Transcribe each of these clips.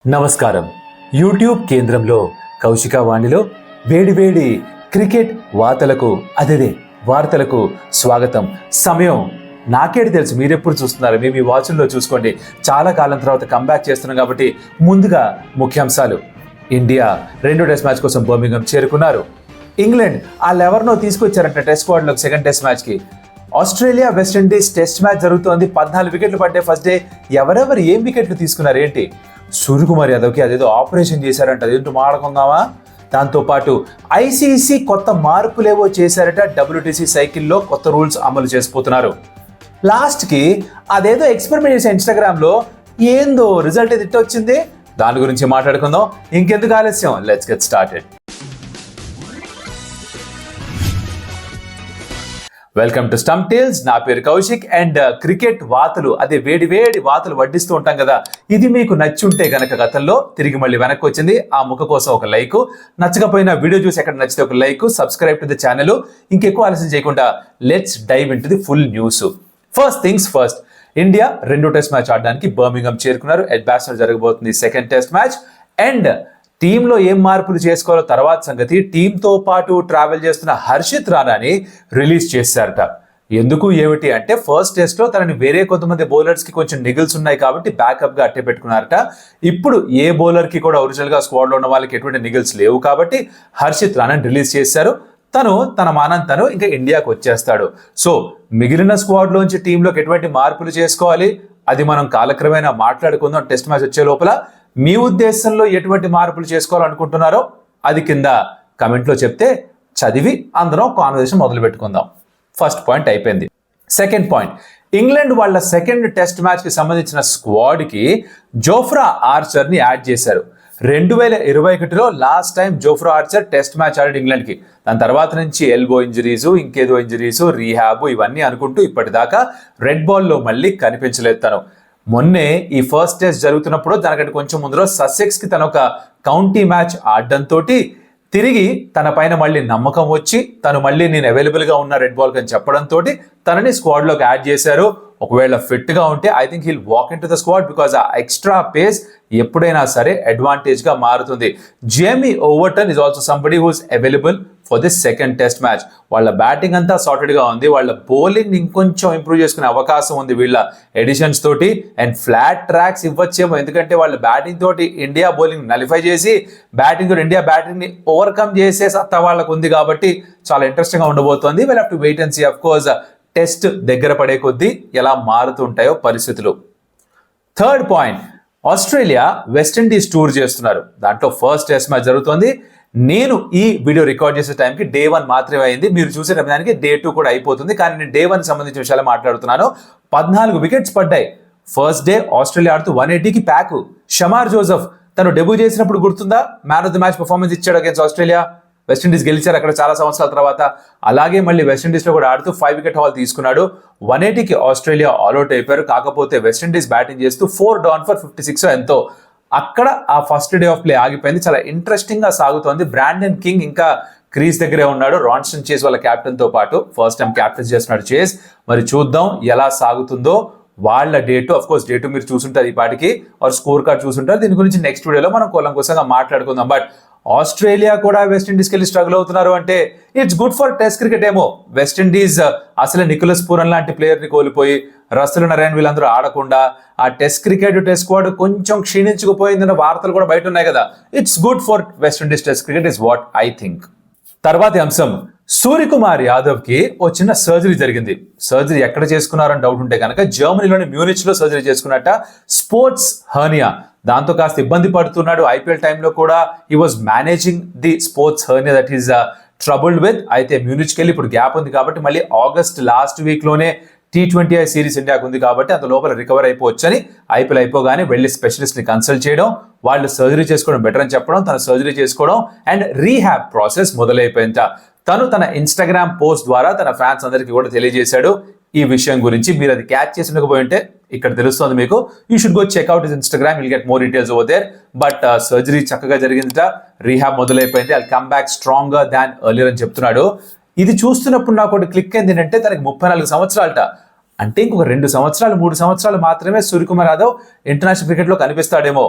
నమస్కారం. యూట్యూబ్ కేంద్రంలో కౌశికవాణిలో వేడివేడి క్రికెట్ వార్తలకు స్వాగతం. సమయం నాకేటి తెలుసు, మీరెప్పుడు చూస్తున్నారు, మేము మీ వాచ్లో చూసుకోండి. చాలా కాలం తర్వాత కంబ్యాక్ చేస్తున్నాం కాబట్టి ముందుగా ముఖ్యాంశాలు. ఇండియా 2వ టెస్ట్ మ్యాచ్ కోసం బర్మింగం చేరుకున్నారు. ఇంగ్లాండ్ వాళ్ళెవరినో తీసుకొచ్చారంట టెస్ట్ స్క్వాడ్లోకి సెకండ్ టెస్ట్ మ్యాచ్కి. ఆస్ట్రేలియా వెస్టిండీస్ టెస్ట్ మ్యాచ్ జరుగుతోంది. 14 వికెట్లు పడ్డాయి ఫస్ట్ డే. ఎవరెవరు ఏం వికెట్లు తీసుకున్నారు ఏంటి? సూర్యకుమార్ యాదవ్కి అదేదో ఆపరేషన్ చేశారంట, అదేంటో మాట్లాడుకుందామా? దాంతోపాటు ఐసీసీ కొత్త మార్పులేవో చేశారట. WTC సైకిల్లో కొత్త రూల్స్ అమలు చేసిపోతున్నారు. లాస్ట్కి అదేదో ఎక్స్పెరిమెంట్ చేసే ఇన్స్టాగ్రామ్లో ఏందో రిజల్ట్ ఇది వచ్చింది, దాని గురించి మాట్లాడుకుందాం. ఇంకెందుకు ఆలస్యం, let's get started. Welcome to stump tales. నా పేరు కౌశిక్. అండ్ క్రికెట్ వార్తలు, అదే వేడి వార్తలు వడ్డిస్తూ ఉంటాం కదా, ఇది మీకు నచ్చి ఉంటే గనక గతంలో తిరిగి మళ్ళీ వెనక్కి వచ్చింది. ఆ ముఖ కోసం ఒక లైక్, నచ్చకపోయినా వీడియో చూసి ఎక్కడ నచ్చితే ఒక like, subscribe to the channel. ఇంకెక్కువ ఆలస్యం చేయకుండా let's dive into the full news. First things first, India 2వ టెస్ట్ మ్యాచ్ ఆడడానికి బర్మింగం చేరుకున్నారు. ఎడ్బాస్టన్ జరగబోతుంది సెకండ్ టెస్ట్ మ్యాచ్. అండ్ టీంలో ఏం మార్పులు చేసుకోవాలో తర్వాత సంగతి. టీంతో పాటు ట్రావెల్ చేస్తున్న హర్షిత్ రాణాని రిలీజ్ చేశారట. ఎందుకు ఏమిటి అంటే, ఫస్ట్ టెస్ట్లో తనని వేరే కొంతమంది బౌలర్స్కి కొంచెం నిగిల్స్ ఉన్నాయి కాబట్టి బ్యాకప్గా అట్టే పెట్టుకున్నారట. ఇప్పుడు ఏ బౌలర్కి కూడా ఒరిజినల్గా స్క్వాడ్లో ఉన్న వాళ్ళకి ఎటువంటి నిగిల్స్ లేవు కాబట్టి హర్షిత్ రాణాని రిలీజ్ చేశారు. తను తన మానం తను ఇంకా ఇండియాకు వచ్చేస్తాడు. సో మిగిలిన స్క్వాడ్లోంచి టీంలోకి ఎటువంటి మార్పులు చేసుకోవాలి అది మనం కాలక్రమేణా మాట్లాడుకుందాం టెస్ట్ మ్యాచ్ వచ్చే లోపల. మీ ఉద్దేశంలో ఎటువంటి మార్పులు చేసుకోవాలనుకుంటున్నారో అది కింద కమెంట్లో చెప్తే చదివి అందరం కాన్వర్సేషన్ మొదలు పెట్టుకుందాం. ఫస్ట్ పాయింట్ అయిపోయింది. సెకండ్ పాయింట్, ఇంగ్లాండ్ వాళ్ళ సెకండ్ టెస్ట్ మ్యాచ్కి సంబంధించిన స్క్వాడ్కి జోఫ్రా ఆర్చర్ని యాడ్ చేశారు. 2021లో last time Jofra Archer test match ఆడాడు ఇంగ్లాండ్కి. దాని తర్వాత నుంచి ఎల్బో ఇంజరీస్, ఇంకేదో ఇంజరీస్, రీహాబ్ ఇవన్నీ అనుకుంటూ ఇప్పటిదాకా రెడ్ బాల్లో మళ్ళీ కనిపించలేదు తను. మొన్నే ఈ ఫస్ట్ టెస్ట్ జరుగుతున్నప్పుడు దానికంటే కొంచెం ముందులో ససెక్స్కి తన ఒక కౌంటీ మ్యాచ్ ఆడడంతో తిరిగి తన పైన మళ్ళీ నమ్మకం వచ్చి తను మళ్ళీ నేను అవైలబుల్గా ఉన్న రెడ్ బాల్ అని చెప్పడంతో తనని స్క్వాడ్లోకి యాడ్ చేశారు. ఒకవేళ ఫిట్గా ఉంటే I think he'll walk into the squad because ఆ ఎక్స్ట్రా పేస్ ఎప్పుడైనా సరే అడ్వాంటేజ్గా మారుతుంది. Jamie Overton is also somebody who's available for this second test match. వాళ్ళ బ్యాటింగ్ అంతా సార్టెడ్గా ఉంది. వాళ్ళ బౌలింగ్ ఇంకొంచెం ఇంప్రూవ్ చేసుకునే అవకాశం ఉంది వీళ్ళ ఎడిషన్స్ తోటి. అండ్ ఫ్లాట్ ట్రాక్స్ ఇవ్వచ్చేమో, ఎందుకంటే వాళ్ళ బ్యాటింగ్ తోటి ఇండియా బౌలింగ్ నలిఫై చేసి బ్యాటింగ్ తోటి ఇండియా బ్యాటింగ్ని ఓవర్కమ్ చేసే సత్తా వాళ్ళకు ఉంది కాబట్టి చాలా ఇంట్రెస్టింగ్గా ఉండబోతోంది. We'll have to wait and see. Of course test దగ్గర పడే కొద్దీ ఎలా మారుతుంటాయో పరిస్థితులు. Third point, Australia West Indies tour చేస్తున్నారు. దాంట్లో ఫస్ట్ టెస్ట్ మ్యాచ్ జరుగుతోంది. నేను ఈ వీడియో రికార్డ్ చేసే టైంకి Day 1 మాత్రమే అయింది. మీరు చూసే దానికి Day 2 కూడా అయిపోతుంది. కానీ నేను Day 1 సంబంధించిన విషయాలు మాట్లాడుతున్నాను. 14 వికెట్స్ పడ్డాయి. ఫస్ట్ డే ఆస్ట్రేలియా ఆడుతూ 180కి ప్యాక్. షమార్ జోసెఫ్ తను డెబ్యూ చేసినప్పుడు గుర్తుందా, man of the match performance ఇచ్చాడు అగేన్స్ ఆస్ట్రేలియా. వెస్టిండీస్ గెలిచారు అక్కడ చాలా సంవత్సరాల తర్వాత. అలాగే మళ్ళీ వెస్టిండీస్లో కూడా ఆడుతూ 5 వికెట్ హాల్ తీసుకున్నాడు. 180కి ఆస్ట్రేలియా ఆల్అౌట్ అయిపోయారు. కాకపోతే వెస్టిండీస్ బ్యాటింగ్ చేస్తూ 4 డౌన్ ఫర్ 56 ఎంతో. అక్కడ ఆ ఫస్ట్ డే ఆఫ్ ప్లే ఆగిపోయింది. చాలా ఇంట్రెస్టింగ్గా సాగుతోంది. బ్రాండన్ కింగ్ ఇంకా క్రీజ్ దగ్గరే ఉన్నాడు. రాన్స్టన్ చేస్ వాళ్ళ క్యాప్టెన్తో పాటు ఫస్ట్ టైం క్యాప్టెన్ చేస్తున్నాడు చేస్. మరి చూద్దాం ఎలా సాగుతుందో వాళ్ళ Day 2. అఫ్ కోర్స్ Day 2 మీరు చూసుంటారు ఈ పాటికి, వారు స్కోర్ కార్డ్ చూసుంటారు. దీని గురించి నెక్స్ట్ వీడియోలో మనం కూలంకోసంగా మాట్లాడుకుందాం. బట్ ఆస్ట్రేలియా కూడా వెస్టిండీస్కి వెళ్ళి స్ట్రగుల్ అవుతున్నారు అంటే it's good for test cricket ఏమో. వెస్టిండీస్ అసలు నికోలస్ పూరన్ లాంటి ప్లేయర్ని కోల్పోయి రసల్ నరైన్ వీళ్ళందరూ ఆడకుండా ఆ టెస్ట్ క్రికెట్ టెస్ట్ స్క్వాడ్ కొంచెం క్షీణించుకుపోయిందన్న వార్తలు కూడా బయట ఉన్నాయి కదా. It's good for West Indies test cricket is what I think. తర్వాతి అంశం, సూర్యకుమార్ యాదవ్కి ఓ చిన్న సర్జరీ జరిగింది. సర్జరీ ఎక్కడ చేసుకున్నారని డౌట్ ఉంటే కనుక జర్మనీలోని మ్యూనిచ్లో సర్జరీ చేసుకున్నట్ట. స్పోర్ట్స్ హర్నియా, దాంతో కాస్త ఇబ్బంది పడుతున్నాడు. ఐపీఎల్ టైంలో కూడా he was managing the sports hernia that is troubled with. అయితే మ్యూనిచ్కి వెళ్ళి ఇప్పుడు గ్యాప్ ఉంది కాబట్టి మళ్ళీ ఆగస్ట్ లాస్ట్ వీక్లోనే T20I సిరీస్ ఇండియాకు ఉంది కాబట్టి అంత లోపల రికవర్ అయిపోవచ్చని ఐపీఎల్ అయిపోగానే వెళ్ళి స్పెషలిస్ట్ని కన్సల్ట్ చేయడం, వాళ్ళు సర్జరీ చేసుకోవడం బెటర్ అని చెప్పడం, తను సర్జరీ చేసుకోవడం అండ్ రీహాబ్ ప్రాసెస్ మొదలైపోయింట. తను తన ఇన్స్టాగ్రామ్ పోస్ట్ ద్వారా తన ఫ్యాన్స్ అందరికీ కూడా తెలియజేశాడు ఈ విషయం గురించి. మీరు అది క్యాచ్ చేసి ఉండకపోయి ఉంటే ఇక్కడ తెలుస్తుంది మీకు. You should go check out his Instagram, will get more details over there. But surgery చక్కగా జరిగిందట, రీహాబ్ మొదలైపోయింది. I'll come back stronger than earlier అని చెప్తున్నాడు. ఇది చూస్తున్నప్పుడు నాకు ఒకటి క్లిక్ అయింది ఏంటంటే, తనకి 34 సంవత్సరాలట. అంటే ఇంకొక 2 సంవత్సరాలు 3 సంవత్సరాలు మాత్రమే సూర్యకుమార్ యాదవ్ ఇంటర్నేషనల్ క్రికెట్లో కనిపిస్తాడేమో.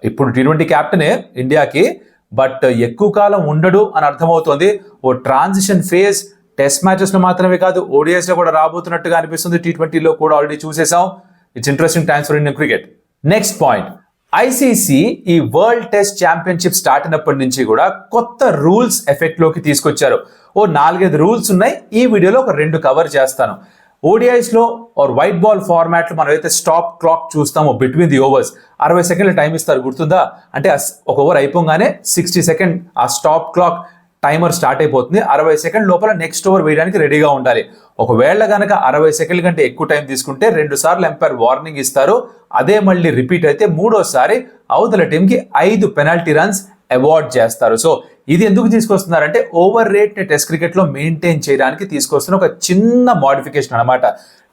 ఇప్పుడు T20 క్యాప్టెనే ఇండియాకి, బట్ ఎక్కువ కాలం ఉండడు అని అర్థమవుతోంది. ఓ ట్రాన్సిషన్ ఫేజ్ టెస్ట్ మ్యాచెస్ లో మాత్రమే కాదు, ఓడిఐస్ లో కూడా రాబోతున్నట్టుగా అనిపిస్తుంది. T20లో కూడా ఆల్రెడీ చూసేసాం. It's interesting times for Indian cricket. Next point, ICC ఈ వరల్డ్ టెస్ట్ ఛాంపియన్షిప్ స్టార్ట్ అయినప్పటి నుంచి కూడా కొత్త రూల్స్ ఎఫెక్ట్ లోకి తీసుకొచ్చారు. ఓ 4-5 రూల్స్ ఉన్నాయి. ఈ వీడియోలో ఒక 2 కవర్ చేస్తాను. ఓడిఐస్ లో ఆర్ వైట్ బాల్ ఫార్మాట్ లో మనం అయితే స్టాప్ క్లాక్ చూస్తామో బిట్వీన్ ది ఓవర్స్, 60 సెకండ్ల టైం ఇస్తారు, గుర్తుందా? అంటే ఒక ఓవర్ అయిపోగానే 60 సెకండ్ ఆ స్టాప్ క్లాక్ టైమర్ స్టార్ట్ అయిపోతుంది. 60 సెకండ్ లోపల నెక్స్ట్ ఓవర్ వేయడానికి రెడీగా ఉండాలి. ఒకవేళ గనక 60 సెకండ్ల కంటే ఎక్కువ టైం తీసుకుంటే 2 సార్లు ఎంపైర్ వార్నింగ్ ఇస్తారు. అదే మళ్ళీ రిపీట్ అయితే 3వసారి అవతల టీంకి 5 పెనాల్టీ రన్స్ అవార్డ్ చేస్తారు. సో ఇది ఎందుకు తీసుకొస్తున్నారంటే ఓవర్ రేట్ ని టెస్ట్ క్రికెట్ లో మెయింటైన్ చేయడానికి తీసుకొస్తున్న ఒక చిన్న మోడిఫికేషన్ అనమాట.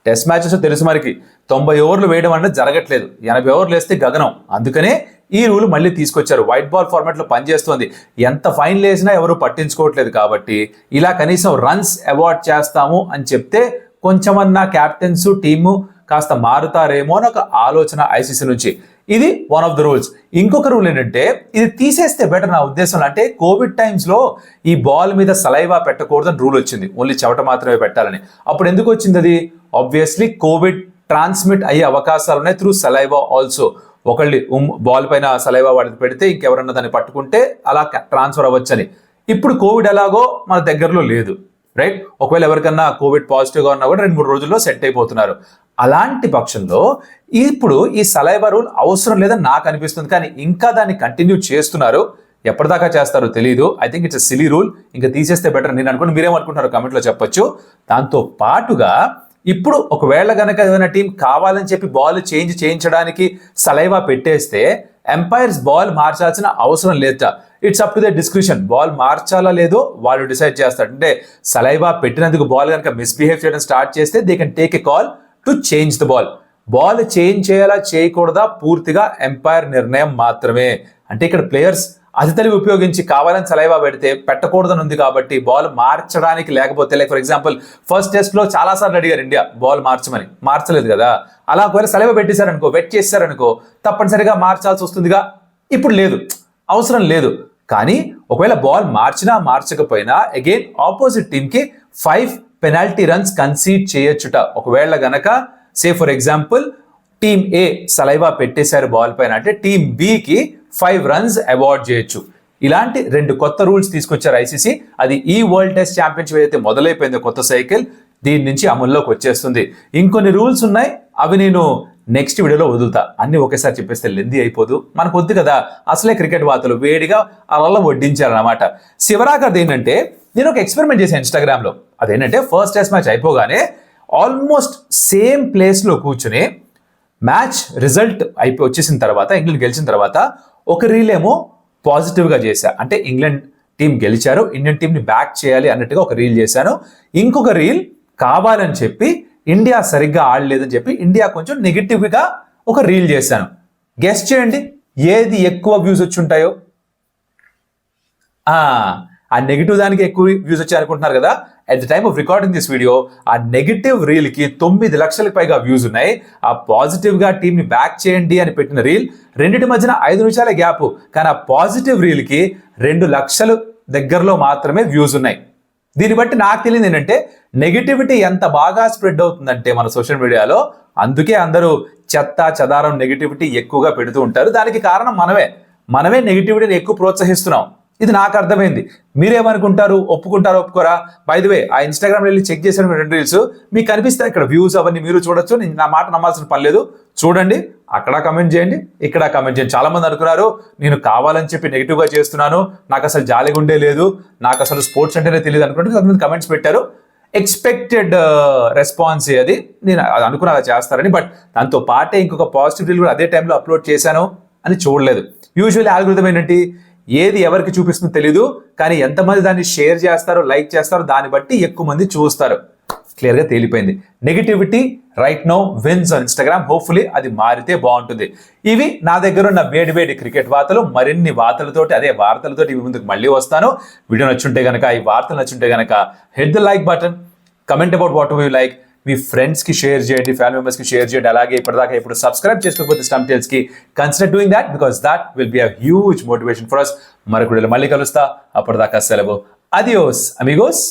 టెస్ట్ మ్యాచెస్ తెలుసు మనకి 90 ఓవర్లు వేయడం అనేది జరగట్లేదు, 80 ఓవర్లు వేస్తే గగనం. అందుకనే ఈ రూల్ మళ్ళీ తీసుకొచ్చారు. వైట్ బాల్ ఫార్మాట్ లో పనిచేస్తుంది. ఎంత ఫైన్ వేసినా ఎవరు పట్టించుకోవట్లేదు కాబట్టి ఇలా కనీసం రన్స్ అవార్డ్ చేస్తాము అని చెప్తే కొంచెమన్నా క్యాప్టెన్స్ టీము కాస్త మారుతారేమో అని ఒక ఆలోచన ఐసీసీ నుంచి. ఇది వన్ ఆఫ్ ద రూల్స్. ఇంకొక రూల్ ఏంటంటే ఇది తీసేస్తే బెటర్ నా ఉద్దేశంలో. అంటే కోవిడ్ టైమ్స్ లో ఈ బాల్ మీద సలైవా పెట్టకూడదని రూల్ వచ్చింది, ఓన్లీ చెమట మాత్రమే పెట్టాలని. అప్పుడు ఎందుకు వచ్చింది అది? ఆబ్వియస్లీ కోవిడ్ ట్రాన్స్మిట్ అయ్యే అవకాశాలు ఉన్నాయి త్రూ సలైవా ఆల్సో. ఒకళ్ళు బాల్ పైన సలైవా వాడికి పెడితే ఇంకెవరన్నా దాన్ని పట్టుకుంటే అలా ట్రాన్స్ఫర్ అవ్వచ్చని. ఇప్పుడు కోవిడ్ ఎలాగో మన దగ్గరలో లేదు, రైట్? ఒకవేళ ఎవరికన్నా కోవిడ్ పాజిటివ్గా ఉన్నా కూడా 2-3 రోజుల్లో సెట్ అయిపోతున్నారు. అలాంటి పక్షంలో ఇప్పుడు ఈ సలైవా రూల్ అవసరం లేదని నాకు అనిపిస్తుంది. కానీ ఇంకా దాన్ని కంటిన్యూ చేస్తున్నారు. ఎప్పటిదాకా చేస్తారో తెలియదు. I think it's silly rule. ఇంకా తీసేస్తే బెటర్ నేను అనుకుని, మీరేమనుకుంటున్నారో కమెంట్లో చెప్పొచ్చు. దాంతో పాటుగా ఇప్పుడు ఒకవేళ గనక ఏదైనా టీం కావాలని చెప్పి బాల్ చేయించడానికి సలైవా పెట్టేస్తే ఎంపైర్స్ బాల్ మార్చాల్సిన అవసరం లేదా. It's up to the description. Ball మార్చాలా లేదో వాళ్ళు డిసైడ్ చేస్తారు. అంటే సలైవా పెట్టినందుకు బాల్ కనుక మిస్బిహేవ్ చేయడం స్టార్ట్ చేస్తే they can take a call to change the ball. Ball change చేయాలా చేయకూడదా పూర్తిగా ఎంపైర్ నిర్ణయం మాత్రమే. అంటే ఇక్కడ ప్లేయర్స్ అతి తెలివి ఉపయోగించి కావాలని సలైవా పెడితే పెట్టకూడదని ఉంది కాబట్టి బాల్ మార్చడానికి, లేకపోతే like for example first test లో చాలా సార్లు అడిగారు ఇండియా బాల్ మార్చమని, మార్చలేదు కదా. అలా ఒకవేళ సలైవా పెట్టేశారనుకో, వెట్ చేశారనుకో తప్పనిసరిగా మార్చాల్సి వస్తుందిగా. ఇప్పుడు లేదు, అవసరం లేదు. కానీ ఒకవేళ బాల్ మార్చినా మార్చకపోయినా అగైన్ ఆపోజిట్ టీమ్ కి 5 పెనాల్టీ రన్స్ కన్సీడ్ చేయొచ్చుట. ఒకవేళ గనక say for example team A saliva పెట్టేశారు బాల్ పైన అంటే టీమ్ బికి 5 రన్స్ అవార్డ్ చేయొచ్చు. ఇలాంటి 2 కొత్త రూల్స్ తీసుకొచ్చారు ఐసీసీ. అది ఈ వరల్డ్ టెస్ట్ ఛాంపియన్షిప్ అయితే మొదలైపోయింది కొత్త సైకిల్, దీని నుంచి అమల్లోకి వచ్చేస్తుంది. ఇంకొన్ని రూల్స్ ఉన్నాయి, అవి నేను నెక్స్ట్ వీడియోలో వదులుతా. అన్ని ఒకేసారి చెప్పేస్తే లెందీ అయిపోదు, మనకు వద్దు కదా. అసలే క్రికెట్ వార్తలు వేడిగా అలా వడ్డించారనమాట. శివరాకర్ది ఏంటంటే నేను ఒక ఎక్స్పెరిమెంట్ చేశాను ఇన్స్టాగ్రామ్లో. అదేంటంటే ఫస్ట్ టెస్ట్ మ్యాచ్ అయిపోగానే ఆల్మోస్ట్ సేమ్ ప్లేస్లో కూర్చుని మ్యాచ్ రిజల్ట్ వచ్చేసిన తర్వాత, ఇంగ్లాండ్ గెలిచిన తర్వాత ఒక రీల్ ఏమో పాజిటివ్గా చేశా. అంటే ఇంగ్లాండ్ టీం గెలిచారు, ఇండియన్ టీంని బ్యాక్ చేయాలి అన్నట్టుగా ఒక రీల్ చేశాను. ఇంకొక రీల్ కావాలని చెప్పి ఇండియా సరిగ్గా ఆడలేదని చెప్పి ఇండియా కొంచెం నెగిటివ్గా ఒక రీల్ చేశాను. గెస్ చేయండి ఏది ఎక్కువ వ్యూస్ వచ్చి ఉంటాయో. ఆ నెగిటివ్ దానికి ఎక్కువ వ్యూస్ వచ్చాయి అనుకుంటున్నారు కదా. At the time of recording this video ఆ నెగిటివ్ రీల్ కి 9 లక్షలకు పైగా వ్యూస్ ఉన్నాయి. ఆ పాజిటివ్ గా టీమ్ ని బ్యాక్ చేయండి అని పెట్టిన రీల్ రెండింటి మధ్యన 5 నిమిషాల గ్యాప్, కానీ ఆ పాజిటివ్ రీల్ కి 2 లక్షలు దగ్గరలో మాత్రమే వ్యూస్ ఉన్నాయి. దీన్ని బట్టి నాకు తెలియదు ఏంటంటే నెగిటివిటీ ఎంత బాగా స్ప్రెడ్ అవుతుందంటే మన సోషల్ మీడియాలో, అందుకే అందరూ చెత్త చెదారం నెగిటివిటీ ఎక్కువగా పెడుతూ ఉంటారు. దానికి కారణం మనమే నెగిటివిటీని ఎక్కువ ప్రోత్సహిస్తున్నాం. ఇది నాకు అర్థమైంది. మీరేమనుకుంటారు? ఒప్పుకుంటారు ఒప్పుకోరా? బై ది వే ఆ ఇన్స్టాగ్రామ్ వెళ్ళి చెక్ చేశాను 2 రీల్స్, మీకు కనిపిస్తాయి ఇక్కడ వ్యూస్, అవన్నీ మీరు చూడొచ్చు. నేను నా మాట నమ్మాల్సిన పని లేదు, చూడండి. అక్కడ కమెంట్ చేయండి, ఇక్కడ కమెంట్ చేయండి. చాలా మంది అనుకున్నారు నేను కావాలని చెప్పి నెగిటివ్ గా చేస్తున్నాను, నాకు అసలు జాలిగుండే లేదు, నాకు అసలు స్పోర్ట్స్ అంటేనే తెలియదు అనుకుంటే కొంతమంది కమెంట్స్ పెట్టారు. ఎక్స్పెక్టెడ్ రెస్పాన్స్ అది, నేను అనుకున్నా అలా చేస్తారని. బట్ దాంతో పాటే ఇంకొక పాజిటివ్ రీల్ కూడా అదే టైంలో అప్లోడ్ చేశాను అని చూడలేదు. యూజువల్లీ ఆల్గోరిథం ఏంటంటే ఏది ఎవరికి చూపిస్తుందో తెలీదు, కానీ ఎంతమంది దాన్ని షేర్ చేస్తారో, లైక్ చేస్తారో దాన్ని బట్టి ఎక్కువ మంది చూస్తారు. క్లియర్గా తేలిపోయింది. Negativity right now wins on Instagram. Hopefully అది మారితే బాగుంటుంది. ఇవి నా దగ్గర ఉన్న వేడి క్రికెట్ వార్తలు. మరిన్ని వార్తలతోటి, అదే వార్తలతోటి ఇవి ముందుకు మళ్ళీ వస్తాను. వీడియో నచ్చుంటే గనక, ఈ వార్తలు నచ్చుంటే గనక hit the like button, comment about what you like, మీ ఫ్రెండ్స్కి షేర్ చేయండి, ఫ్యామిలీ మెంబర్స్కి షేర్ చేయండి. అలాగే ఇప్పటిదాకా ఇప్పుడు సబ్స్క్రైబ్ చేసుకోకపోతే స్టంప్ టేల్స్కి consider doing that, because that will be a huge motivation for us. మరొక వీడియోలో మళ్ళీ కలుస్తా. అప్పటిదాకా సెలవు. Adios Amigos.